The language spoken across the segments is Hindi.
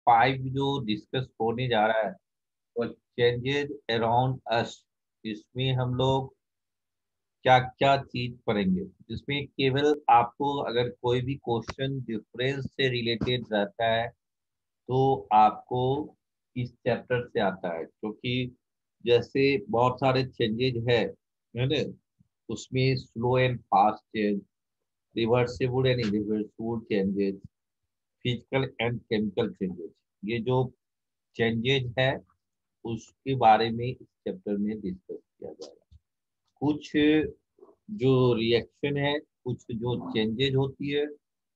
5 जो डिस्कस होने जा रहा है वो चेंजेस अराउंड अस। इसमें हम लोग क्या क्या चीज पढ़ेंगे। इसमें केवल आपको अगर कोई भी क्वेश्चन डिफरेंस से रिलेटेड रहता है तो आपको इस चैप्टर से आता है, क्योंकि जैसे बहुत सारे चेंजेज है ना। उसमें slow and fast change, reversible and irreversible changes, physical and chemical changes, ये जो चेंजेस है उसके बारे में इस चैप्टर में डिस्कस किया जाएगा। कुछ जो रिएक्शन है, कुछ जो चेंजेज होती है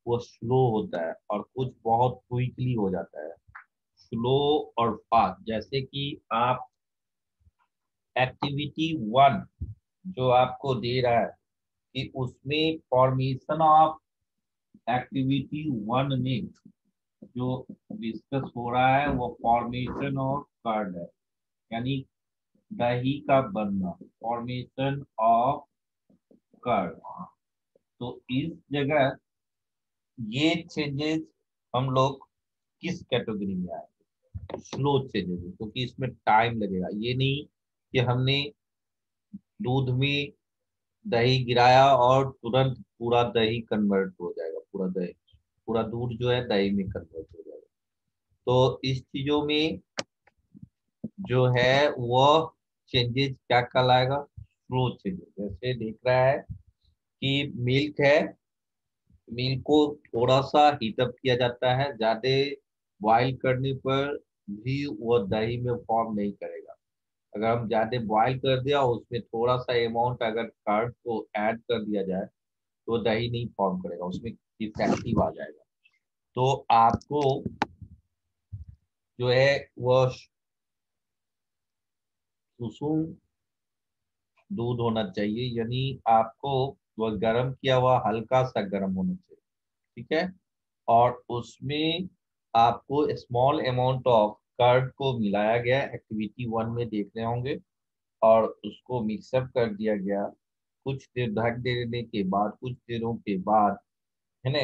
वो स्लो होता है और कुछ बहुत क्विकली हो जाता है। स्लो और फास्ट, जैसे कि आप एक्टिविटी 1 जो आपको दे रहा है कि उसमें फॉर्मेशन ऑफ एक्टिविटी 1 में जो डिस्कस हो रहा है वो फॉर्मेशन ऑफ कर्ड है, यानी दही का बनना, फॉर्मेशन ऑफ कर्ड। तो इस जगह ये चेंजेस हम लोग किस कैटेगरी में आए? स्लो चेंजेस, क्योंकि इसमें टाइम लगेगा। ये नहीं कि हमने दूध में दही गिराया और तुरंत पूरा दही कन्वर्ट हो जाएगा, पूरा दही, पूरा दूध जो है दही में कन्वर्ट हो जाएगा। तो इस चीजों में जो है वो चेंजेस क्या कहलाएगा? Slow changes. जैसे देख रहा है कि मिल्क है, मिल्क को थोड़ा सा हीटअप किया जाता है, ज्यादा बॉईल करने पर भी वो दही में फॉर्म नहीं करेगा। अगर हम ज्यादा बॉईल कर दिया उसमें थोड़ा सा अमाउंट अगर कर्ड को ऐड कर दिया जाए तो दही नहीं फॉर्म करेगा, उसमें डिफेक्टिव आ जाएगा। तो आपको जो है वो सुसुम दूध होना चाहिए, यानी आपको वह गर्म किया हुआ हल्का सा गर्म होना चाहिए। ठीक है। और उसमें आपको स्मॉल अमाउंट ऑफ कर्ड को मिलाया गया, एक्टिविटी 1 में देख रहे होंगे, और उसको मिक्सअप कर दिया गया। कुछ देर ढक देने के बाद, कुछ देरों के बाद, है ना,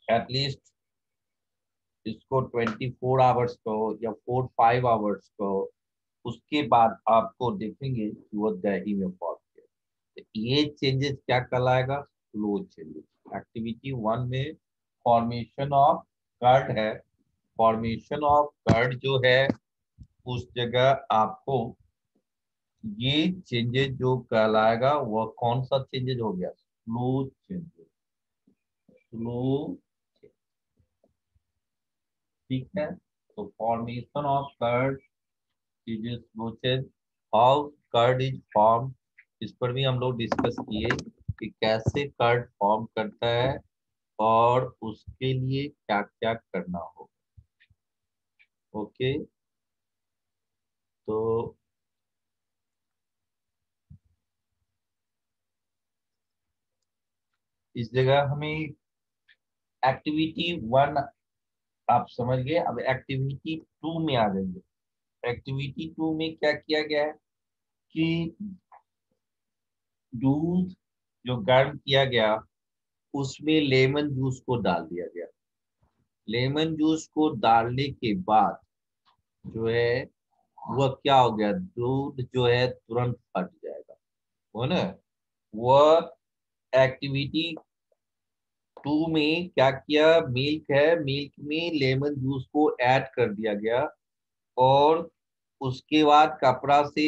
एटलीस्ट इसको 24 आवर्स को या 4-5 आवर्स को, उसके बाद आपको देखेंगे कि वो दही में पहुंच गया। तो ये चेंजेस क्या कहलाएगा? Slow changes. एक्टिविटी 1 में फॉर्मेशन ऑफ कर्ड है। फॉर्मेशन ऑफ कर्ड जो है उस जगह आपको ये चेंजेस जो कहलाएगा वह कौन सा चेंजेस हो गया? Slow changes. स्लो। ठीक है। तो formation of curd is slow change. How curd is form, इस पर भी हम लोग डिस्कस किए कि कैसे कर्ड फॉर्म करता है और उसके लिए क्या क्या करना होगा। ओके। तो इस जगह हमें एक्टिविटी 1 आप समझ गए। अब एक्टिविटी 2 में आ जाएंगे। एक्टिविटी 2 में क्या किया गया है कि दूध जो गर्म किया गया उसमें लेमन जूस को डाल दिया गया। लेमन जूस को डालने के बाद जो है वह क्या हो गया? दूध जो है तुरंत फट जाएगा, वो ना। वह एक्टिविटी 2 में क्या किया? मिल्क है, मिल्क में लेमन जूस को ऐड कर दिया गया, और उसके बाद कपड़ा से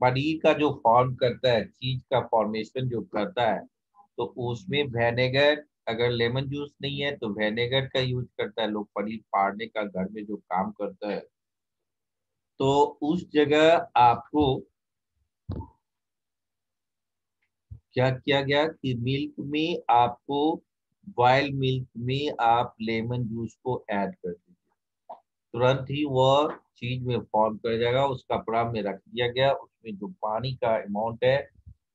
पनीर का जो फॉर्म करता है, चीज का फॉर्मेशन जो करता है, तो उसमें वेनेगर, अगर लेमन जूस नहीं है तो वेनेगर का यूज करता है लोग, पनीर फाड़ने का घर में जो काम करता है। तो उस जगह आपको क्या किया गया कि मिल्क में आपको, बॉयल मिल्क में आप लेमन जूस को ऐड कर दीजिए, तुरंत ही वह चीज में फॉर्म कर जाएगा। उस कपड़ा में रख दिया गया, उसमें जो पानी का अमाउंट है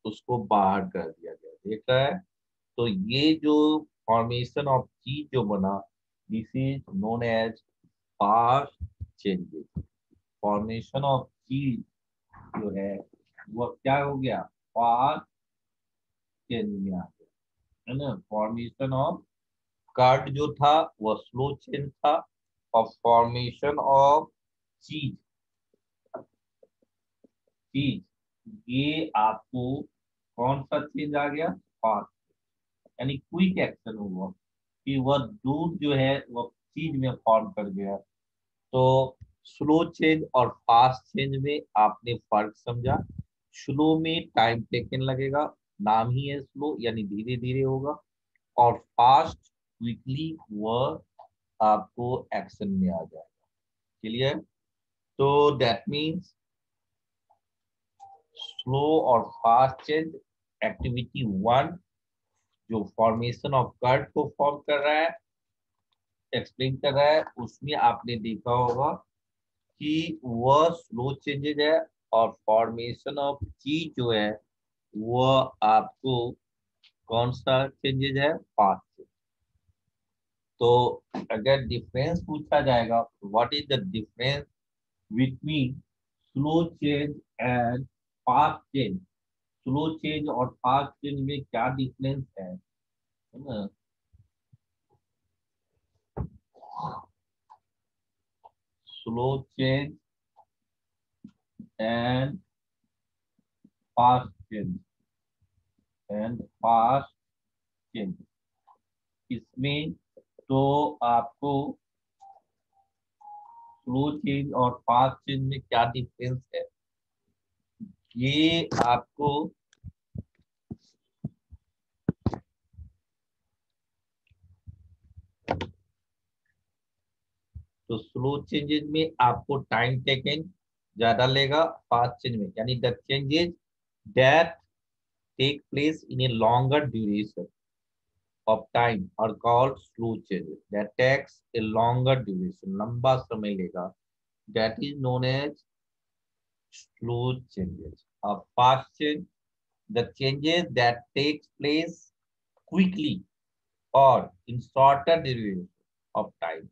उसको बाहर कर दिया गया। देख रहा है? तो ये जो फॉर्मेशन ऑफ चीज जो बना, this is known as fast changes. Formation of cheese जो है वो क्या हो गया? फास्ट चेंज में आ गया, है ना। फॉर्मेशन ऑफ कार्ड जो था वह स्लो चेंज था, of formation of चीज चीज, ये आपको कौन सा चेंज आ गया, फास्ट, यानी क्विक एक्शन हुआ कि वह दूध जो है वह चीज में फॉर्म कर गया। तो स्लो चेंज और फास्ट चेंज में आपने फर्क समझा। स्लो में टाइम टेकन लगेगा, नाम ही है स्लो, यानी धीरे धीरे होगा, और फास्ट क्विकली वह आपको एक्शन में आ जाएगा। क्लियर? तो दैट मीन्स स्लो और फास्ट चेंज, एक्टिविटी 1 जो फॉर्मेशन ऑफ कर्व को फॉर्म कर रहा है, एक्सप्लेन कर रहा है, उसमें आपने देखा होगा कि वह स्लो चेंजेज है, और फॉर्मेशन ऑफ चीज जो है वह आपको कौन सा चेंजेज है, फास्ट चेंज। तो अगर डिफरेंस पूछा जाएगा, what is the difference between slow change and fast change, slow change और फास्ट चेंज में क्या डिफरेंस है ना? Slow change and fast change change, इसमें तो आपको स्लो चेंज और फास्ट चेंज में क्या डिफरेंस है, ये आपको तो स्लो चेंजेस में आपको टाइम टेकन ज्यादा लेगा, फास्ट चेंज में यानी the changes that take place in a longer duration of time are called slow changes that takes a longer duration, लंबा समय लेगा, that is known as slow changes। और fast change, the changes that takes place quickly or in shorter duration of time,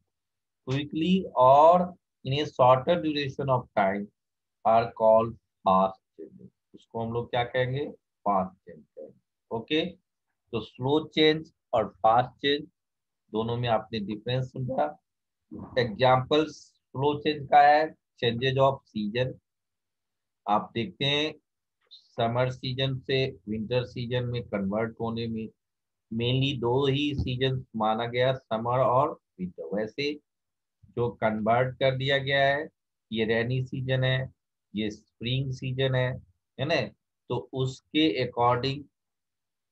quickly or in a shorter duration of time are called fast changes। उसको हम लोग क्या कहेंगे, फास्ट चेंज कहेंगे। ओके, तो स्लो चेंज और फास्ट चेंज दोनों में आपने डिफरेंस समझा। एग्जाम्पल स्लो चेंज का है, चेंजेज ऑफ सीजन। आप देखते हैं समर सीजन से विंटर सीजन में कन्वर्ट होने में मेनली दो ही सीजन माना गया, समर और विंटर। वैसे जो कन्वर्ट कर दिया गया है, ये रेनी सीजन है, ये स्प्रिंग सीजन है ना? तो उसके अकॉर्डिंग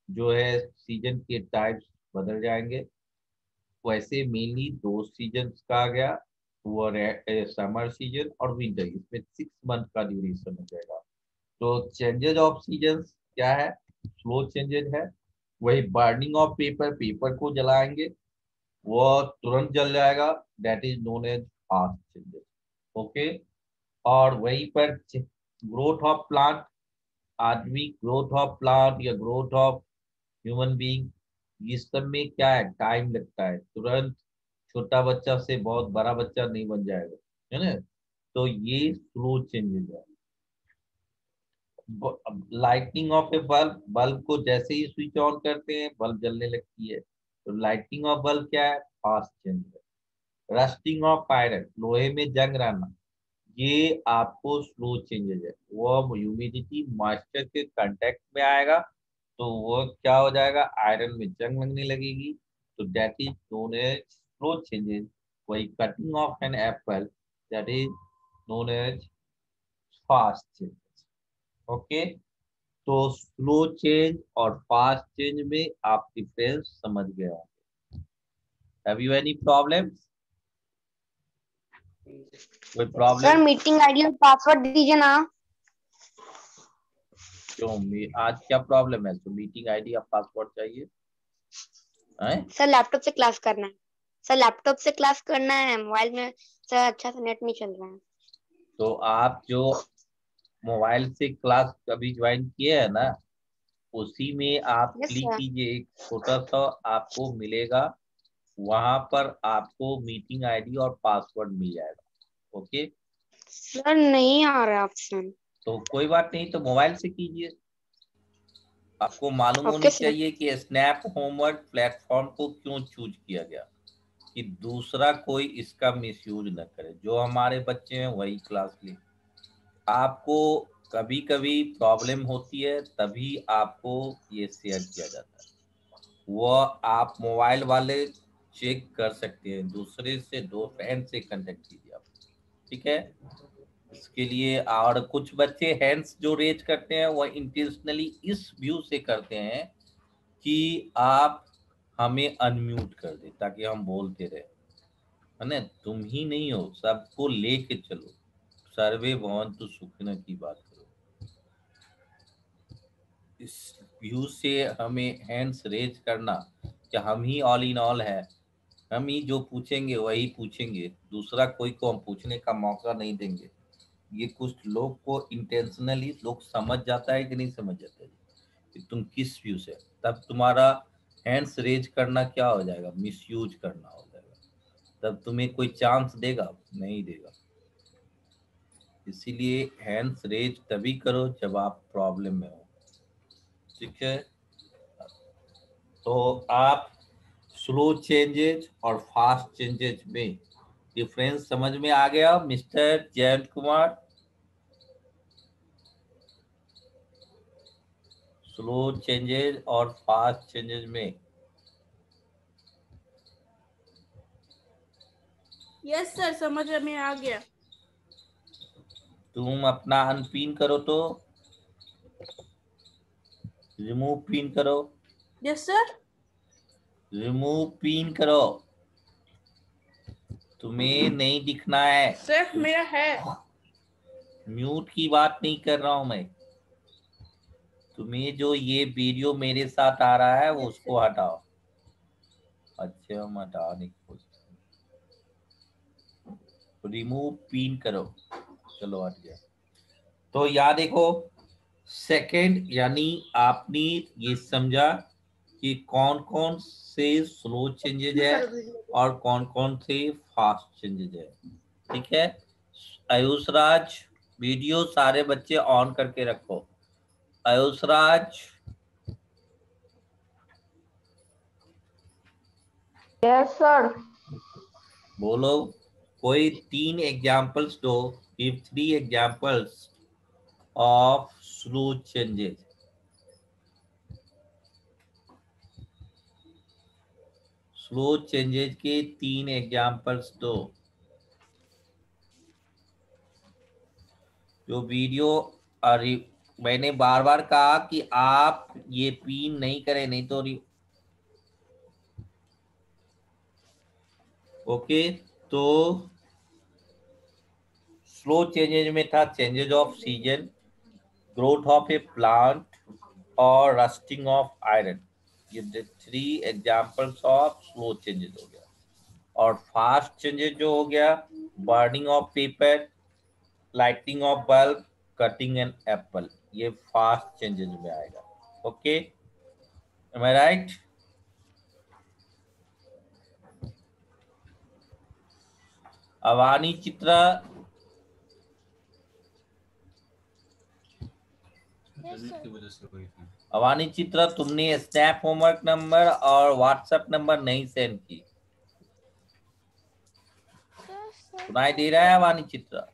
जो है सीजन के टाइप्स बदल जाएंगे। वैसे मेनली दो सीजन कहा गया, वो समर सीजन और विंटर, इसमें 6 मंथ का ड्यूरेशन हो जाएगा। तो चेंजेज ऑफ सीजन क्या है, स्लो चेंजेज है। वही बर्निंग ऑफ पेपर, पेपर को जलाएंगे वो तुरंत जल जाएगा, that is known as fast changes. Okay, और वहीं पर ग्रोथ ऑफ प्लांट, आदमी ग्रोथ ऑफ प्लांट या ग्रोथ ऑफ ह्यूमन बीइंग, इस सब में क्या है, टाइम लगता है, तुरंत छोटा बच्चा से बहुत बड़ा बच्चा नहीं बन जाएगा, है ना? तो ये स्लो चेंजेस है। Lightning of A bulb, bulb को जैसे ही स्विच ऑन करते हैं बल्ब जलने लगती है, तो लाइटनिंग ऑफ बल्ब क्या है, फास्ट चेंज है। रस्टिंग ऑफ आयरन, लोहे में जंग रहना, ये आपको स्लो चेंजेस है। वो ह्यूमिडिटी मॉइस्चर के कांटेक्ट में आएगा तो वो क्या हो जाएगा, आयरन में जंग लगने लगेगी, तो that is known as slow changes. वही cutting of an apple, that is known as fast changes. Okay, तो स्लो चेंज और फास्ट चेंज में आप डिफरेंस समझ गए होंगे। Have you any problems? कोई सर प्रॉब्लम? मीटिंग आईडी और पासवर्ड दीजिए ना। क्यों, आज क्या प्रॉब्लम है? तो मीटिंग आईडी और पासवर्ड चाहिए हैं? सर लैपटॉप से क्लास करना है। सर लैपटॉप से क्लास करना है, मोबाइल में सर अच्छा से नेट नहीं चल रहा है। तो आप जो मोबाइल से क्लास अभी ज्वाइन किए हैं ना, उसी में आप यस क्लिक सर। कीजिए, एक छोटा सा आपको मिलेगा, वहां पर आपको मीटिंग आईडी और पासवर्ड मिल जाएगा। ओके, सर नहीं आ रहा ऑप्शन। तो कोई बात नहीं, तो मोबाइल से कीजिए। आपको मालूम होनी ओके सर। चाहिए कि स्नैप होमवर्क प्लेटफॉर्म को क्यों चूज किया गया। कि दूसरा कोई इसका मिसयूज न करे। जो हमारे बच्चे हैं वही क्लास ले। आपको कभी कभी प्रॉब्लम होती है तभी आपको ये शेयर किया जाता है। वो आप मोबाइल वाले चेक कर सकते हैं, दूसरे से दो फ्रेंड से कांटेक्ट कीजिए आप, ठीक है। इसके लिए और कुछ बच्चे हैंड्स जो रेज करते हैं वो इंटेंशनली इस व्यू से करते हैं कि आप हमें अनम्यूट कर दे ताकि हम बोलते रहे, है ना। तुम ही नहीं हो, सबको लेके चलो, सर्वे भवन्तु सुखिनः की बात करो। इस व्यू से हमें हैंड्स रेज करना कि हम ही ऑल इन ऑल है, हम ही जो पूछेंगे वही पूछेंगे, दूसरा कोई को हम पूछने का मौका नहीं देंगे। ये कुछ लोग को इंटेंशनली लोग समझ जाता है कि नहीं समझ जाता है कि तुम किस व्यू से, तब तुम्हारा हैंड्स रेज करना क्या हो जाएगा, मिसयूज करना हो जाएगा। तब तुम्हें कोई चांस देगा नहीं देगा। इसीलिए हैंड्स रेज तभी करो जब आप प्रॉब्लम में हो, ठीक है। तो आप स्लो चेंजेज और फास्ट चेंजेज में डिफरेंस समझ में आ गया mister Jayant Kumar? Slow changes और फास्ट चेंजेज में यस सर, समझ में आ गया। तुम अपना अनपिन करो तो, रिमूव पिन करो, यस सर। रिमूव पिन करो। तुम्हें नहीं दिखना है सर मेरा है। म्यूट की बात नहीं कर रहा हूं मैं। तुम्हें जो ये वीडियो मेरे साथ आ रहा है वो उसको हटाओ। अच्छा हम हटाने की कोशिश, रिमूव पिन करो, चलो हट गया। तो यहाँ देखो, सेकंड यानी आपने ये समझा कि कौन कौन से स्लो चेंजेज है और कौन कौन से फास्ट चेंजेज है, ठीक है। आयुष राज, वीडियो सारे बच्चे ऑन करके रखो। आयुष राज, यस सर। बोलो कोई 3 एग्जांपल्स दो, give 3 examples of slow changes. Slow changes के 3 एग्जांपल्स दो। जो वीडियो, अरे मैंने बार बार कहा कि आप ये पिन नहीं करें, नहीं तो ओके। तो स्लो चेंजेज में था changes off season, growth of A plant और रस्टिंग ऑफ आयरन। ये 3 एग्जांपल्स ऑफ स्लो चेंजेज हो गया। और फास्ट चेंजेस जो हो गया, burning of paper, lighting of bulb, cutting an apple, ये फास्ट चेंजेस में आएगा। Okay, am I right? Avani Chitra, Avani Chitra तुमने स्नैप होमवर्क नंबर और व्हाट्सएप नंबर नहीं सेंड की, सुनाई दे रहा है अवानी चित्रा?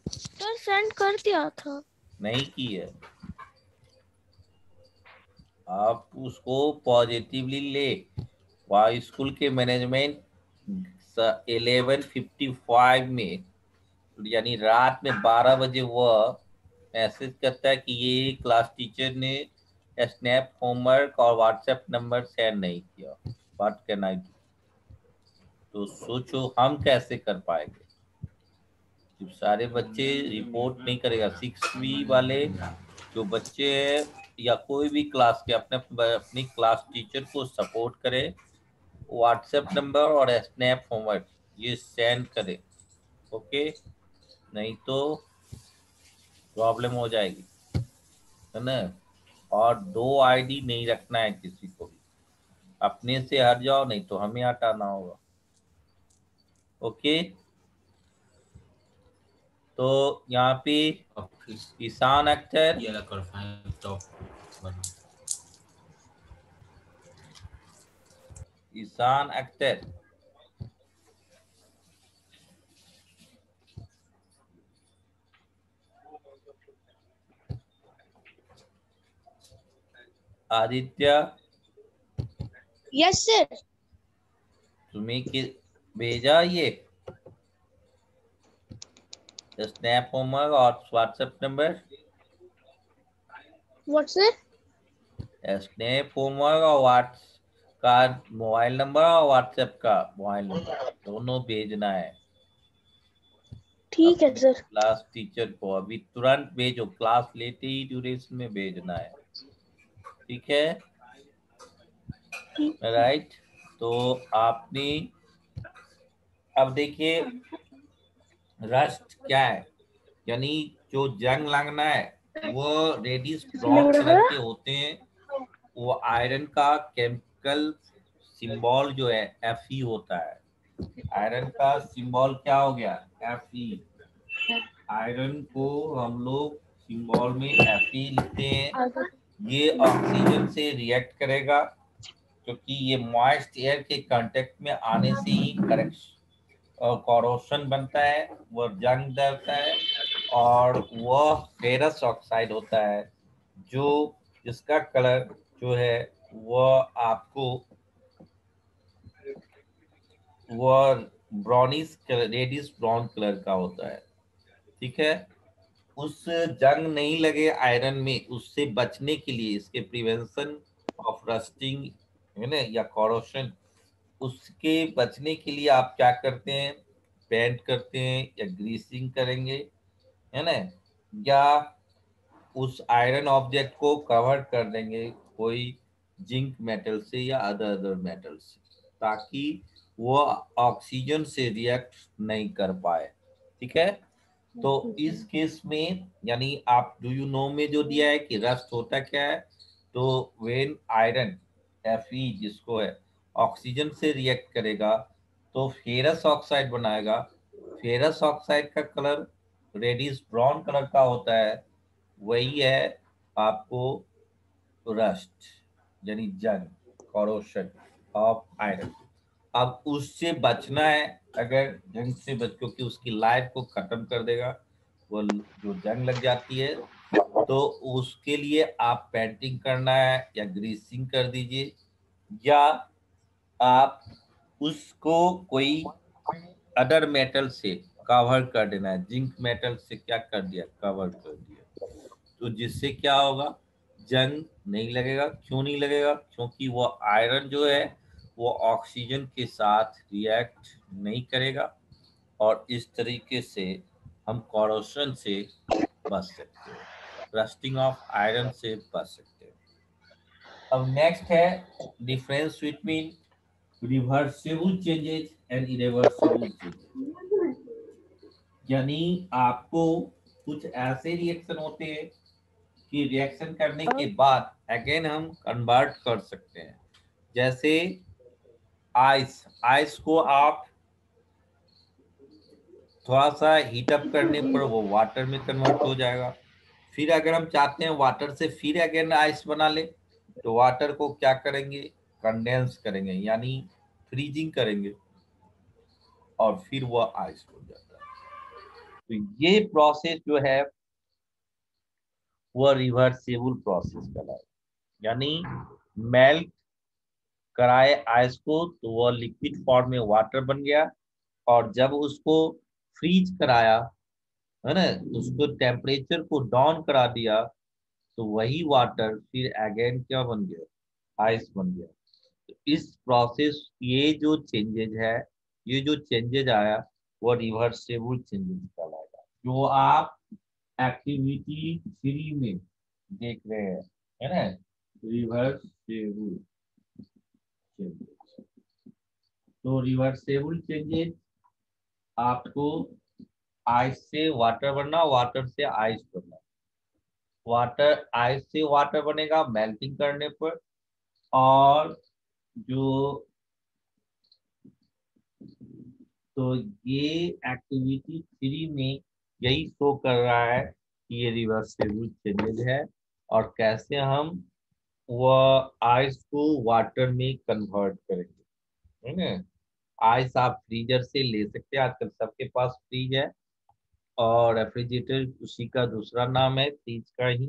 सर सेंड कर दिया था। नहीं की है। आप उसको पॉजिटिवली ले। वहाँ स्कूल के मैनेजमेंट 11:55 में यानी रात में 12 बजे वह मैसेज करता है कि ये क्लास टीचर ने स्नैप होमवर्क और व्हाट्सएप नंबर शेयर नहीं किया, व्हाट कैन आई डू? तो सोचो हम कैसे कर पाएंगे जब सारे बच्चे रिपोर्ट नहीं करेगा। 6वीं वाले जो बच्चे हैं या कोई भी क्लास के अपनी क्लास टीचर को सपोर्ट करे, व्हाट्सएप नंबर और स्नैप होमवर्क ये सेंड करे, ओके। नहीं तो प्रॉब्लम हो जाएगी, है ना। और 2 आईडी नहीं रखना है किसी को भी, अपने से हट जाओ नहीं तो हमें हटाना होगा, ओके। तो यहाँ पे ईशान अख्तर, ईशान अख्तर आदित्य यस सर। तुम्हें भेजा ये स्नैप होमवर्क और WhatsApp number? What sir? Snap homework और व्हाट्स का मोबाइल नंबर और व्हाट्सएप का मोबाइल नंबर दोनों भेजना है ठीक है अपने सर। क्लास टीचर को। अभी तुरंत भेजो, क्लास लेते ही ड्यूरेशन में भेजना है, ठीक है? ठीक। राइट। तो आपने अब देखिए रस्ट क्या है, यानी जो जंग लगना है वो रेडिश ब्राउन लग रहा कलर है। के होते हैं। वो आयरन का केमिकल सिंबल जो है Fe होता है। आयरन का सिंबल क्या हो गया? Fe। आयरन को हम लोग सिंबल में Fe लिखते हैं। ये ऑक्सीजन से रिएक्ट करेगा क्योंकि ये मॉइस्ट एयर के कांटेक्ट में आने से ही कोरोशन बनता है, वह जंग करता है और वह फेरस ऑक्साइड होता है जो जिसका कलर जो है वह आपको वह ब्राउनिश रेडिश ब्राउन कलर का होता है, ठीक है? उस जंग नहीं लगे आयरन में, उससे बचने के लिए, इसके प्रिवेंशन ऑफ रस्टिंग है ना या कोरोशन, उसके बचने के लिए आप क्या करते हैं? पेंट करते हैं या ग्रीसिंग करेंगे, है ना? या उस आयरन ऑब्जेक्ट को कवर कर देंगे कोई जिंक मेटल से या अदर अदर मेटल से, ताकि वो ऑक्सीजन से रिएक्ट नहीं कर पाए, ठीक है? तो इस केस में यानी आप डू यू नो में जो दिया है कि रस्ट होता क्या है, तो वेन आयरन Fe जिसको है ऑक्सीजन से रिएक्ट करेगा तो फेरस ऑक्साइड बनाएगा। फेरस ऑक्साइड का कलर रेडिश ब्राउन कलर का होता है, वही है आपको रस्ट यानी जंग, कोरोशन ऑफ आयरन। अब उससे बचना है, अगर जंग से बच, क्योंकि उसकी लाइफ को खत्म कर देगा वो जो जंग लग जाती है, तो उसके लिए आप पेंटिंग करना है या ग्रीसिंग कर दीजिए, या आप उसको कोई अदर मेटल से कवर कर देना है। जिंक मेटल से क्या कर दिया? कवर कर दिया। तो जिससे क्या होगा? जंग नहीं लगेगा। क्यों नहीं लगेगा? क्योंकि वो आयरन जो है वो ऑक्सीजन के साथ रिएक्ट नहीं करेगा और इस तरीके से हम कोरोशन से बच सकते हैं, रस्टिंग ऑफ आयरन से बच सकते हैं। अब नेक्स्ट है difference between reversible changes and irreversible changes. यानी आपको कुछ ऐसे रिएक्शन होते हैं कि रिएक्शन करने के बाद अगेन हम कन्वर्ट कर सकते हैं। जैसे आइस, आइस को आप थोड़ा सा हीट अप करने पर वो वाटर में कन्वर्ट हो जाएगा। फिर अगर हम चाहते हैं वाटर से फिर अगेन आइस बना ले, तो वाटर को क्या करेंगे? कंडेंस करेंगे यानी फ्रीजिंग करेंगे और फिर वो आइस हो जाता है। तो ये प्रोसेस जो है वो रिवर्सिबल प्रोसेस कहलाएगा। यानी मेल्ट कराए आइस को तो वो लिक्विड फॉर्म में वाटर बन गया, और जब उसको फ्रीज कराया है ना, उसको टेम्परेचर को डाउन करा दिया, तो वही वाटर फिर अगेन क्या बन गया? आइस बन गया। तो इस प्रोसेस, ये जो चेंजेज है, ये जो चेंजेज आया वो रिवर्सिबल चेंजेस कहलाएगा, जो आप एक्टिविटी 3 में देख रहे हैं, है ना? Reversible changes. तो रिवर्सिबल चेंजेस आपको आइस से वाटर बनना, वाटर से आइस बनना, वाटर आइस से वाटर बनेगा मेल्टिंग करने पर, और जो तो ये एक्टिविटी 3 में यही शो कर रहा है कि ये रिवर्सिबल चेंजेस है और कैसे हम वह आइस को वाटर में कन्वर्ट करेंगे, है ना? आइस आप फ्रीजर से ले सकते हैं, आजकल सबके पास फ्रीज है, और रेफ्रिजरेटर उसी का दूसरा नाम है फ्रीज का ही।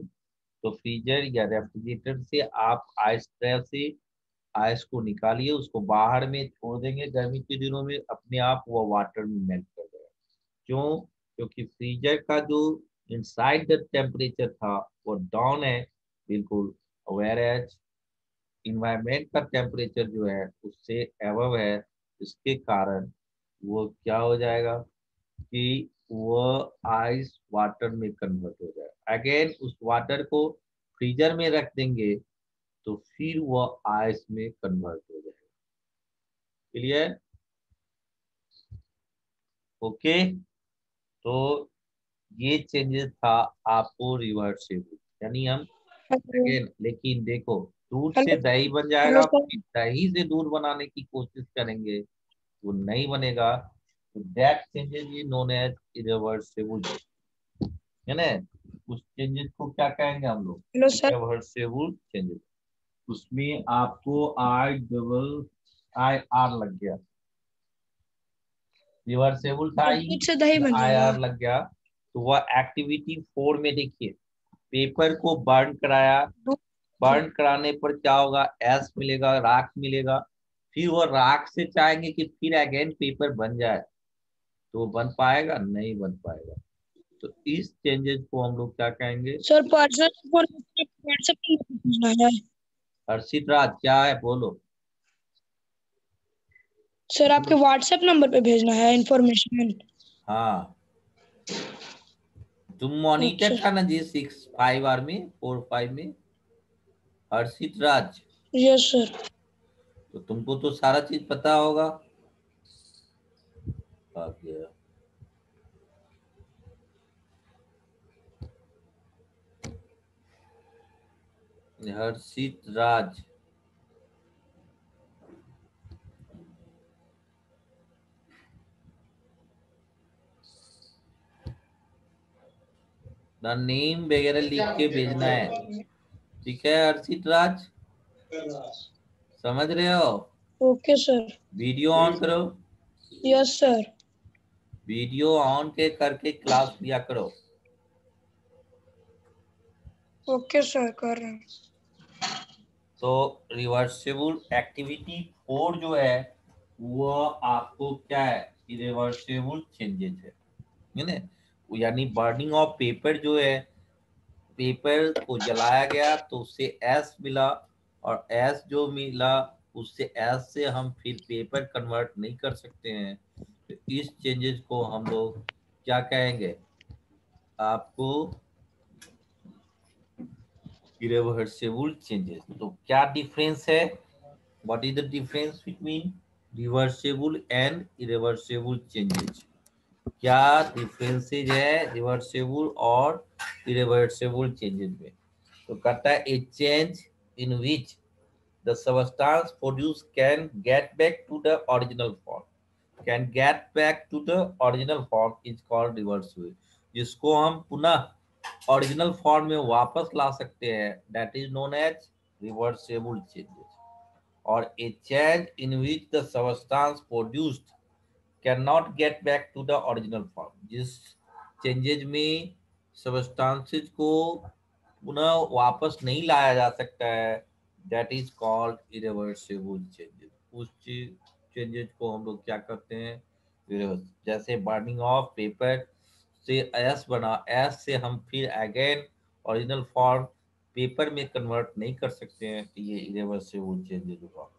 तो फ्रीजर या रेफ्रिजरेटर से आप आइस ट्रे से आइस को निकालिए, उसको बाहर में छोड़ देंगे गर्मी के दिनों में, अपने आप वो वाटर में मेल्ट कर जाएगा। क्यों? क्योंकि फ्रीजर का जो इनसाइड द टेम्परेचर था वो डाउन है बिल्कुल, वेयर एज इन्वायरमेंट का टेम्परेचर जो है उससे एबव है। इसके कारण वो क्या हो जाएगा कि वो आइस वाटर में कन्वर्ट हो जाएगा। अगेन उस वाटर को फ्रीजर में रख देंगे तो फिर वो आइस में कन्वर्ट हो जाएगा। क्लियर? ओके। तो ये चेंजेस था आपको रिवर्सिबल, यानी हम हेलो। अगेन, लेकिन देखो दूध हेलो। से दही बन हेलो जाएगा, सर। फिर दही से दूध बनाने की कोशिश करेंगे वो नहीं बनेगा, तो that changes is known as irreversible, है ना। उस चेंजेस को क्या कहेंगे हम लोग? Hello sir. Irreversible changes. उसमें आपको आई डबल आई आर लग गया, रिवर्सेबल था सर, ही, दूध से दही बन आई जाएगा। आर लग गया। तो वह एक्टिविटी 4 में देखिए, पेपर को बर्न कराया, दूध से। बर्न कराने पर क्या होगा? एस मिलेगा, राख मिलेगा। फिर वो राख से चाहेंगे कि फिर अगेन पेपर बन जाए, तो वो बन पाएगा? नहीं बन पाएगा। तो इस चेंजेस को हम लोग क्या कहेंगे? सर पर्सनल इन्फॉर्मेशन व्हाट्सएप पे भेजना है। हर्षित राज क्या है बोलो। सर आपके व्हाट्सएप नंबर पे भेजना है इन्फॉर्मेशन। हाँ, तुम मॉनिटर अच्छा। था ना जी 6 5 में 4 5 में, हर्षित राज। Yes sir. तो तुमको तो सारा चीज पता होगा। आ गया। हर्षित राज, द नेम वगैरह लिख के भेजना है, ठीक है हर्षित राज? समझ रहे हो? Okay sir. वीडियो ऑन करो, यस सर। वीडियो ऑन के करके क्लास लिया करो। ओके सर, कर रहे हैं। तो रिवर्सिबल एक्टिविटी 4 जो है वो आपको क्या है? इरिवर्सिबल चेंजेस है ना। यानी बर्निंग ऑफ पेपर जो है, पेपर को जलाया गया तो उससे एस मिला, और एस जो मिला उससे एस से हम फिर पेपर कन्वर्ट नहीं कर सकते हैं। तो इस चेंजेस को हम लोग क्या कहेंगे? आपको इरिवर्सिबल चेंजेस। तो क्या डिफरेंस है? What is the difference between reversible and irreversible changes? क्या डिफरेंसेज है रिवर्सिबल और इरिवर्सिबल चेंजेस में? तो कहता है a change in which the substance produce can get back to the original form, can get back to the original form is called reversible. जिसको हम पुनः ओरिजिनल फॉर्म में वापस ला सकते हैं, that is known as reversible changes. और a change in which the substance produced can not get back to the original form, जिस चेंजेज में सबस्टांसेस को पुनः वापस नहीं लाया जा सकता है, that is called irreversible changes. उस चेंजेस को हम लोग क्या करते हैं? जैसे बर्निंग ऑफ पेपर से एस बना, एस से हम फिर अगेन ओरिजिनल फॉर्म पेपर में कन्वर्ट नहीं कर सकते हैं, तो ये इरिवर्सिबल चेंजेस हुआ।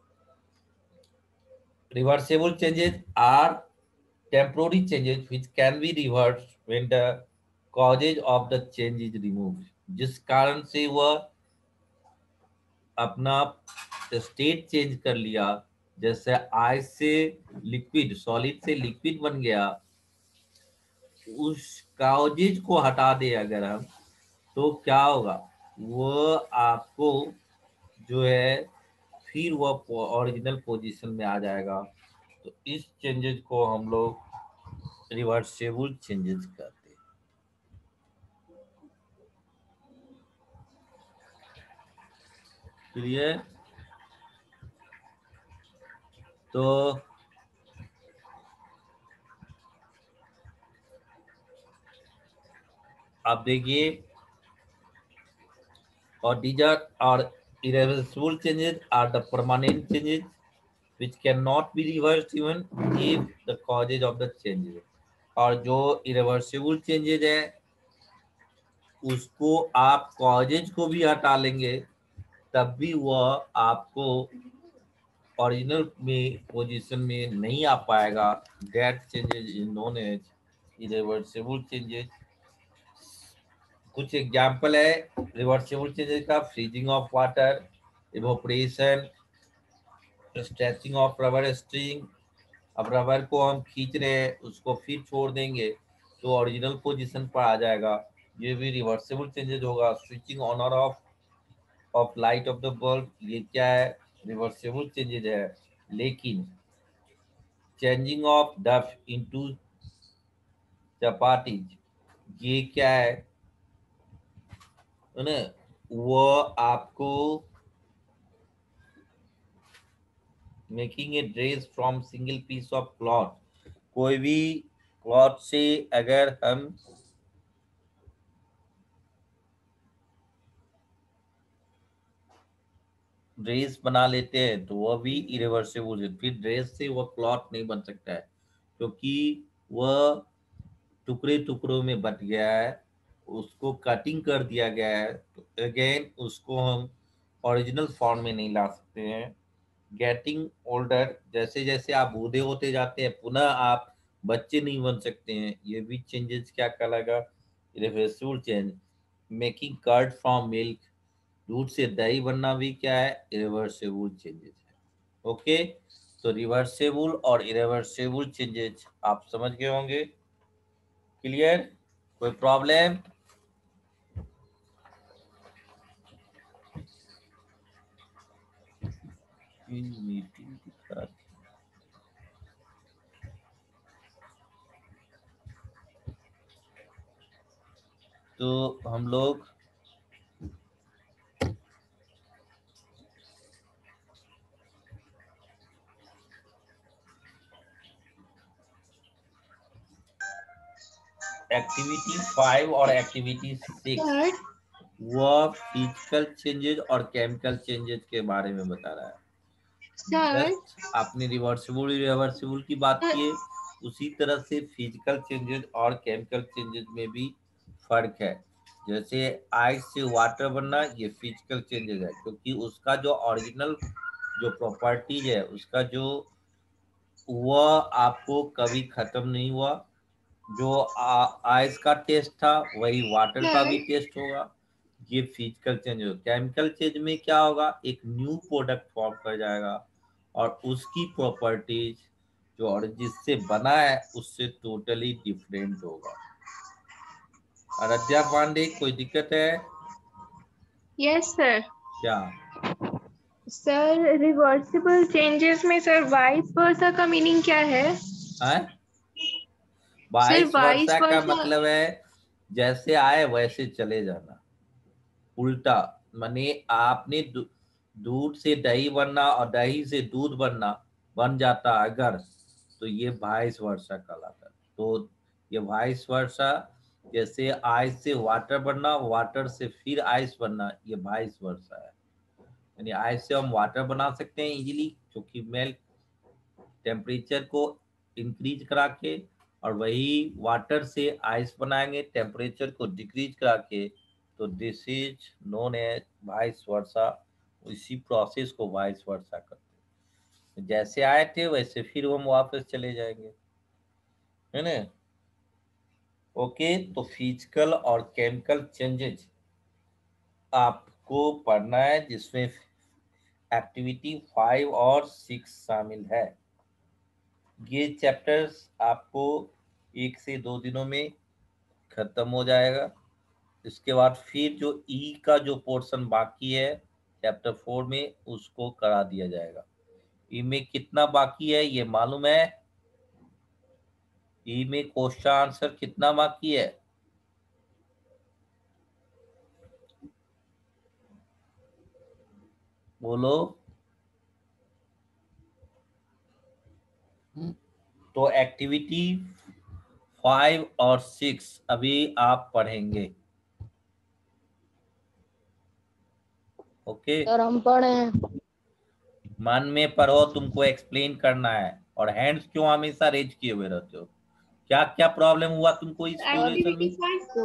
Reversible changes are temporary changes which can be reversed when the causes of the change is removed। जिस कारण से वह अपना स्टेट चेंज कर लिया, जैसे आइस से लिक्विड, सॉलिड से लिक्विड बन गया, उस काउजेज को हटा दे अगर हम, तो क्या होगा? वो आपको जो है फिर वह ओरिजिनल पोजीशन में आ जाएगा। तो इस चेंजेस को हम लोग रिवर्सिबल चेंजेस कहते हैं। क्लियर? तो आप देखिए or these are irreversible changes are the permanent changes which cannot be reversed even if the causes of the changes. और जो irreversible changes है उसको आप causes को भी हटा लेंगे तब भी वह आपको ओरिजिनल में पोजीशन में नहीं आ पाएगा. That changes is known as irreversible changes. कुछ एग्जाम्पल है रिवर्सिबल चेंजेस का. Freezing of water, evaporation, stretching of rubber string. अब रबर को हम खींच रहे हैं उसको फिर छोड़ देंगे तो ओरिजिनल पोजीशन पर आ जाएगा, ये भी रिवर्सिबल चेंजेस होगा. स्विचिंग ऑन और off light off the bulb, ये क्या है, रिवर्सिबल चेंजेस है. लेकिन changing of dough into chapatis, ये क्या है ना, वो आपको making a dress from single piece of cloth, कोई भी क्लॉथ से अगर हम ड्रेस बना लेते हैं तो वह भी इरिवर्सिबल है. फिर ड्रेस से वह क्लॉथ नहीं बन सकता है क्योंकि वह टुकड़े टुकड़ों में बट गया है, उसको कटिंग कर दिया गया है. तो अगेन उसको हम ओरिजिनल फॉर्म में नहीं ला सकते हैं. गेटिंग ओल्डर, जैसे जैसे आप बूढ़े होते जाते हैं पुनः आप बच्चे नहीं बन सकते हैं, ये भी चेंजेस क्या कहलाएगा, irreversible change. Making curd from milk, दूध से दही बनना भी क्या है, इरिवर्सिबल चेंजेस है. ओके, तो रिवर्सिबल और इरिवर्सिबल चेंजेस आप समझ गए होंगे. क्लियर, कोई प्रॉब्लम? मीटिंग दिखा, तो हम लोग एक्टिविटी 5 और एक्टिविटी 6 वह फिजिकल चेंजेस और केमिकल चेंजेस के बारे में बता रहा है. Just आपने रिवर्सिबल इरिवर्सिबल की बात की है, उसी तरह से फिजिकल चेंजेस और केमिकल चेंजेस में भी फर्क है. जैसे आइस से वाटर बनना, ये फिजिकल चेंजेस है क्योंकि उसका जो ओरिजिनल जो प्रॉपर्टीज है उसका जो वह आपको कभी खत्म नहीं हुआ. जो आइस का टेस्ट था वही वाटर का भी टेस्ट होगा. ये फिजिकल चेंज होगा. केमिकल चेंज में क्या होगा, एक न्यू प्रोडक्ट फॉर्म कर जाएगा और उसकी प्रॉपर्टीज जो और जिससे बना है उससे टोटली डिफरेंट होगा. आराध्या पांडे, कोई दिक्कत है? Yes sir. क्या सर रिवर्सिबल चेंजेस में सर वाइस वर्सा का मीनिंग क्या है? वाइस वाइस वर्सा का वर्सा मतलब है जैसे आए वैसे चले जाना, उल्टा. माने आपने दूध से दही बनना और दही से दूध बनना बन जाता अगर, तो ये वाइस वर्सा कहलाता. तो ये वाइस वर्सा, जैसे आइस से वाटर बनना, वाटर से फिर आइस बनना, ये वाइस वर्सा है. यानी आइस से हम वाटर बना सकते हैं इजीली क्योंकि मेल्ट टेम्परेचर को इंक्रीज करा के, और वही वाटर से आइस बनाएंगे टेम्परेचर को डिक्रीज करा के. तो this is known as vice versa. इसी प्रोसेस को वाइस वर्सा करते हैं. जैसे आए थे वैसे फिर हम वापस चले जाएंगे, है ना. ओके, तो फिजिकल और केमिकल चेंजेस आपको पढ़ना है जिसमें एक्टिविटी 5 और 6 शामिल है. ये चैप्टर्स आपको 1 से 2 दिनों में खत्म हो जाएगा. इसके बाद फिर जो ई का जो पोर्शन बाकी है चैप्टर 4 में उसको करा दिया जाएगा. ई में कितना बाकी है ये मालूम है? ई में क्वेश्चन आंसर कितना बाकी है? बोलो. तो एक्टिविटी 5 और 6 अभी आप पढ़ेंगे. ओके, सर हम पढ़े हैं। मन में पढ़ो, तुमको एक्सप्लेन करना है। और हैंड्स क्यों हमेशा रेज किए हुए रहते हो? क्या क्या प्रॉब्लम हुआ तुमको इस ड्यूरेशन एक्टिविटी में? 5 को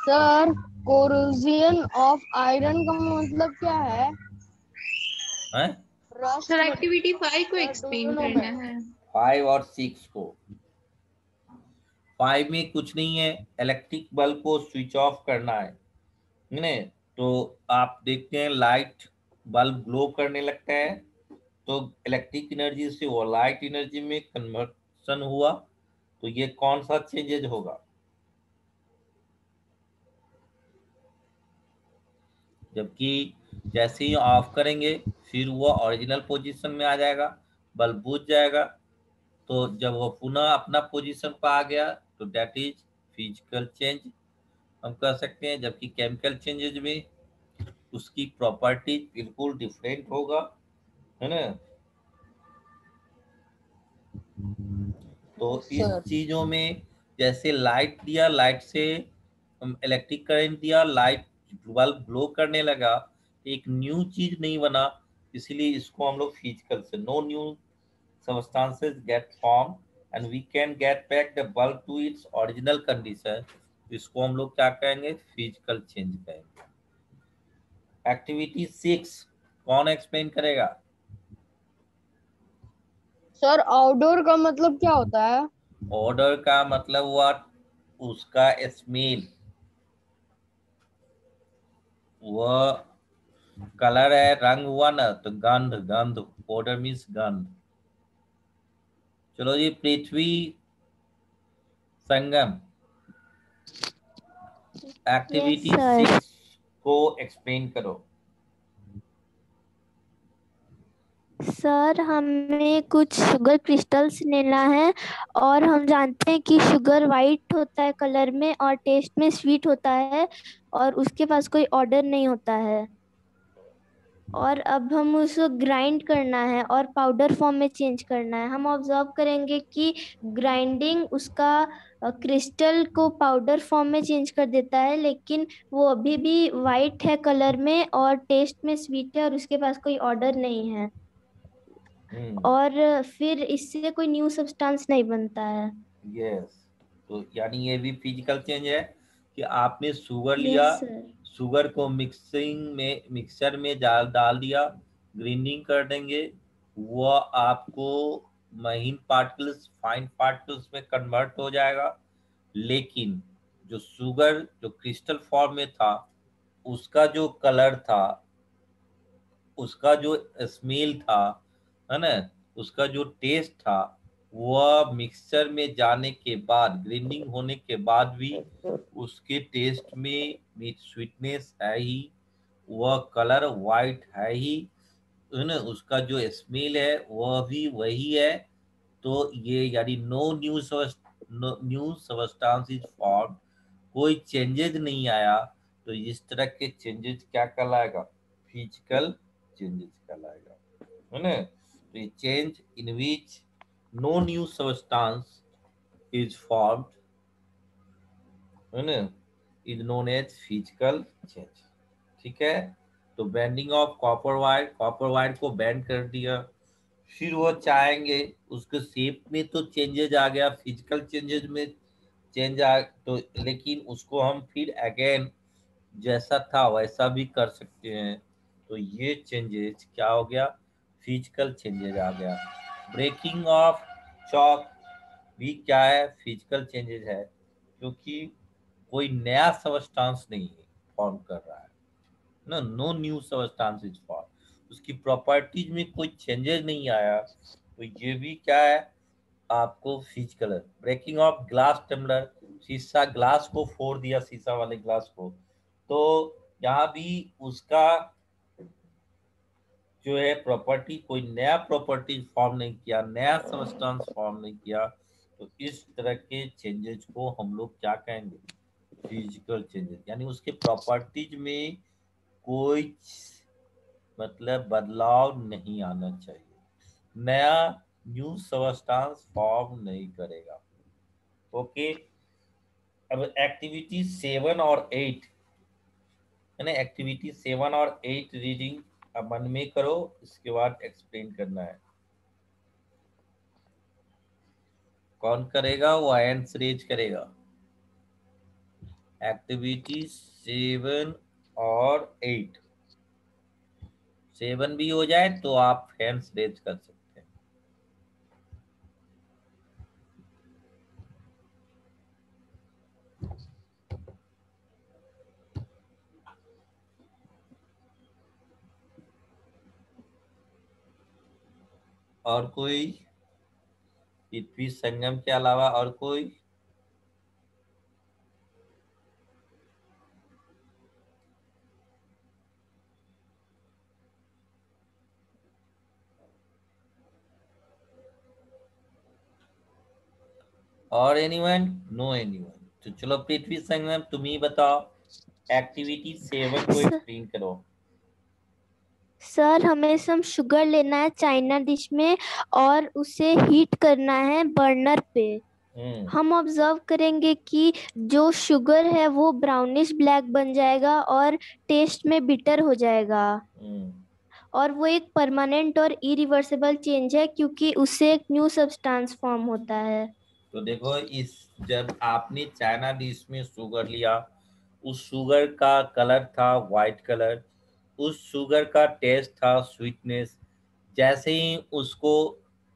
सर कोरोजन ऑफ आयरन का मतलब क्या है? हैं? रस्ट सर एक्टिविटी 5 को Sir, do explain you know करना that? है। 5 और 6 को। 5 में कुछ नहीं है, इलेक्ट्रिक बल्ब को स्विच ऑफ करना है ने। तो आप देखते हैं लाइट बल्ब ग्लो करने लगता है, तो इलेक्ट्रिक एनर्जी से वो लाइट एनर्जी में कन्वर्शन हुआ। तो ये कौन सा चेंजेज होगा? जबकि जैसे ही ऑफ करेंगे फिर वो ओरिजिनल पोजीशन में आ जाएगा, बल्ब बुझ जाएगा। तो जब वो पुनः अपना पोजीशन पर आ गया तो दैट इज फिजिकल चेंज हम कह सकते हैं। जबकि केमिकल चेंजेज में उसकी प्रॉपर्टीज बिल्कुल डिफरेंट होगा, है ना। तो इस सर चीजों में जैसे लाइट दिया, लाइट से इलेक्ट्रिक करंट दिया, लाइट बल्ब ग्लो करने लगा, एक न्यू चीज नहीं बना। इसलिए इसको हम लोग फिजिकल से, no new substances get formed and we can get back the bulb to its original condition। इसको हम लोग क्या कहेंगे? फिजिकल चेंज कहेंगे। एक्टिविटी 6 कौन एक्सप्लेन करेगा? सर आउटडोर का मतलब क्या होता है? ऑर्डर का मतलब हुआ उसका स्मेल, वह कलर है, रंग हुआ ना, तो गंध, गंध, ऑर्डर मीन्स गंध। चलो जी, पृथ्वी संगम यस एक्टिविटी सर। 6 को एक्सप्लेन करो। सर हमें कुछ शुगर क्रिस्टल्स लेना है और हम जानते हैं कि शुगर वाइट होता है कलर में और टेस्ट में स्वीट होता है और उसके पास कोई ऑर्डर नहीं होता है। और अब हम उसको ग्राइंड करना है और पाउडर फॉर्म में चेंज करना है। हम ऑब्जर्व करेंगे कि ग्राइंडिंग उसका क्रिस्टल को पाउडर फॉर्म में चेंज कर देता है, लेकिन वो अभी भी वाइट है कलर में और टेस्ट में स्वीट है और उसके पास कोई ऑर्डर नहीं है। और फिर इससे कोई न्यू सब्सटेंस नहीं बनता है। यस, तो यानी ये भी फिजिकल चेंज है कि आपने शुगर लिया, यस सर। शुगर को मिक्सर में डाल डाल दिया, ग्राइंडिंग कर देंगे, वो आपको महीन पार्टिकल्स, फाइन पार्टिकल्स में कन्वर्ट हो जाएगा। लेकिन जो शुगर जो क्रिस्टल फॉर्म में था, उसका जो कलर था, उसका जो स्मेल था, है ना, उसका जो टेस्ट था, वह मिक्सचर में जाने के बाद, ग्राइंडिंग होने के बाद भी उसके टेस्ट में स्वीटनेस है ही, वह कलर वाइट है ही, है ना, उसका जो स्मेल है वह भी वही है। तो ये यानी न्यू सबस्टांस इज फॉर्म, कोई चेंजेस नहीं आया। तो इस तरह के चेंजेस क्या कहलाएगा? फिजिकल चेंजेस कहलाएगा, है ना। तो ये change in which no new substance is formed, है ना, is known as physical change. ठीक है। तो bending of copper wire, copper wire को बेंड कर दिया, फिर वो चाहेंगे उसके शेप में तो चेंजेज आ गया, फिजिकल चेंजेज में चेंज आ तो, लेकिन उसको हम फिर अगेन जैसा था वैसा भी कर सकते हैं। तो ये चेंजेस क्या हो गया? फिजिकल चेंजेज आ गया। ब्रेकिंग ऑफ चॉक भी क्या है? फिजिकल चेंजेज है, क्योंकि कोई नया सबस्टांस नहीं फॉर्म कर रहा है ना, no new substance is form, उसकी प्रॉपर्टीज में कोई चेंजेस नहीं आया। तो ये भी क्या है? आपको फिजिकल है। ब्रेकिंग ऑफ ग्लास टम्बलर, शीशा ग्लास को फोड़ दिया, शीशा वाले ग्लास को, तो यहाँ भी उसका जो है प्रॉपर्टी, कोई नया प्रॉपर्टी फॉर्म नहीं किया, नया सबस्टेंस फॉर्म नहीं किया। तो इस तरह के चेंजेस को हम लोग क्या कहेंगे? फिजिकल चेंजेस, यानी उसके प्रॉपर्टीज में कोई मतलब बदलाव नहीं आना चाहिए, नया न्यू सबस्टेंस फॉर्म नहीं करेगा। ओके। अब एक्टिविटी 7 और 8, मैंने एक्टिविटी 7 और 8 रीडिंग अब मन में करो, इसके बाद एक्सप्लेन करना है। कौन करेगा? वो हैंड्स रेज करेगा। एक्टिविटी 7 और 8, 7 भी हो जाए तो आप हैंड्स रेज कर सकते हैं। और कोई? पृथ्वी संगम के अलावा और कोई? और एनीवन? No anyone. तो चलो पृथ्वी संगम तुम ही बताओ, एक्टिविटी 7 को एक्सप्लेन करो। सर हमें सम शुगर लेना है चाइना डिश में और उसे हीट करना है बर्नर पे। हम ऑब्जर्व करेंगे कि जो शुगर है वो ब्राउनिश ब्लैक बन जाएगा और टेस्ट में बिटर हो जाएगा। और वो एक परमानेंट और इरिवर्सिबल चेंज है क्योंकि उससे एक न्यू सब्सटेंस फॉर्म होता है। तो देखो, इस जब आपने चाइना डिश में शुगर लिया, उस शुगर का कलर था वाइट कलर, उस शुगर का टेस्ट था स्वीटनेस। जैसे ही उसको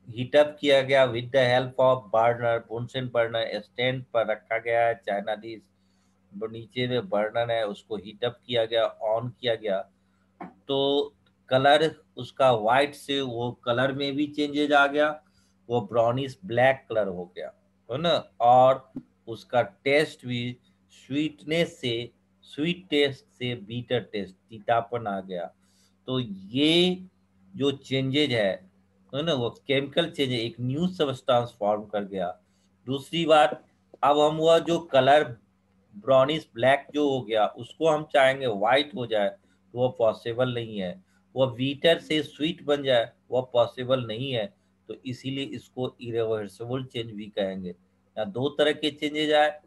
हीटअप किया गया with the help of burner, बुनसेन burner stand पर रखा गया है चाइना डिश, नीचे में बर्नर है, उसको हीटअप किया गया, ऑन किया गया, तो कलर उसका वाइट से वो कलर में भी चेंजेज आ गया, वो ब्राउनिश ब्लैक कलर हो गया, है ना। और उसका टेस्ट भी स्वीटनेस से, स्वीट टेस्ट से बीटर टेस्ट, तीतापन आ गया। तो ये जो चेंजेज है ना, वो केमिकल चेंज है, एक न्यू सब्सटेंस फॉर्म कर गया। दूसरी बात, अब हम वह जो कलर ब्राउनिश ब्लैक जो हो गया उसको हम चाहेंगे व्हाइट हो जाए, तो वो पॉसिबल नहीं है। वो बीटर से स्वीट बन जाए, वो पॉसिबल नहीं है। तो इसीलिए इसको इरिवर्सिबल चेंज भी कहेंगे। या दो तरह के चेंजेज आए,